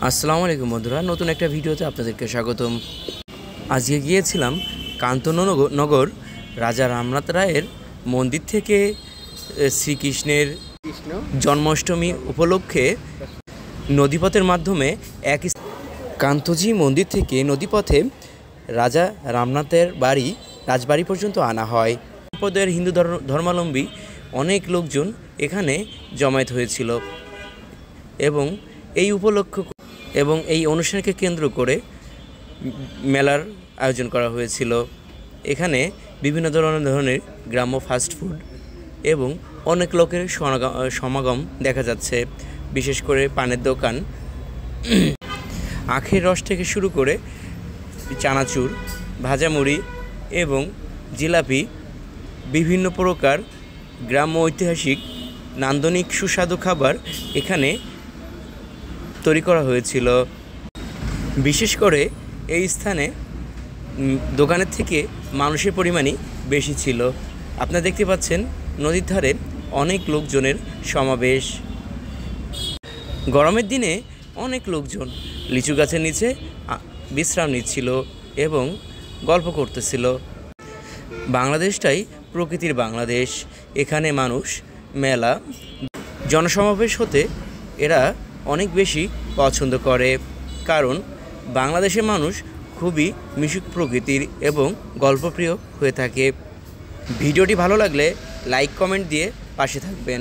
আসসালামু আলাইকুম বন্ধুরা, নতুন একটা ভিডিওতে আপনাদেরকে স্বাগতম। আজকে গিয়েছিলাম কান্তনগর রাজা রামনাথ রায়ের মন্দির থেকে শ্রীকৃষ্ণের জন্মাষ্টমী উপলক্ষে নদীপথের মাধ্যমে কান্তজি মন্দির থেকে নদীপথে রাজা রামনাথের রাজবাড়ি পর্যন্ত আনা হয়। সম্প্রদায়ের হিন্দু ধর্মাবলম্বী অনেক লোকজন এখানে জমায়েত হয়েছিল এবং এই অনুষ্ঠানকে কেন্দ্র করে মেলার আয়োজন করা হয়েছিল। এখানে বিভিন্ন ধরনের গ্রাম্য ফাস্টফুড এবং অনেক লোকের সমাগম দেখা যাচ্ছে। বিশেষ করে পানের দোকান, আখের রস থেকে শুরু করে চানাচুর, ভাজামুড়ি এবং জিলাপি, বিভিন্ন প্রকার গ্রাম্য ঐতিহাসিক নান্দনিক সুস্বাদু খাবার এখানে তৈরি করা হয়েছিল। বিশেষ করে এই স্থানে দোকানের থেকে মানুষের পরিমাণই বেশি ছিল। আপনারা দেখতে পাচ্ছেন নদীর ধারে অনেক লোকজনের সমাবেশ। গরমের দিনে অনেক লোকজন লিচু গাছের নিচে বিশ্রাম নিচ্ছিল এবং গল্প করতেছিল। বাংলাদেশটাই প্রকৃতির বাংলাদেশ। এখানে মানুষ মেলা, জনসমাবেশ হতে এরা অনেক বেশি পছন্দ করে, কারণ বাংলাদেশের মানুষ খুবই মিশুক প্রকৃতির এবং গল্পপ্রিয় হয়ে থাকে। ভিডিওটি ভালো লাগলে লাইক কমেন্ট দিয়ে পাশে থাকবেন।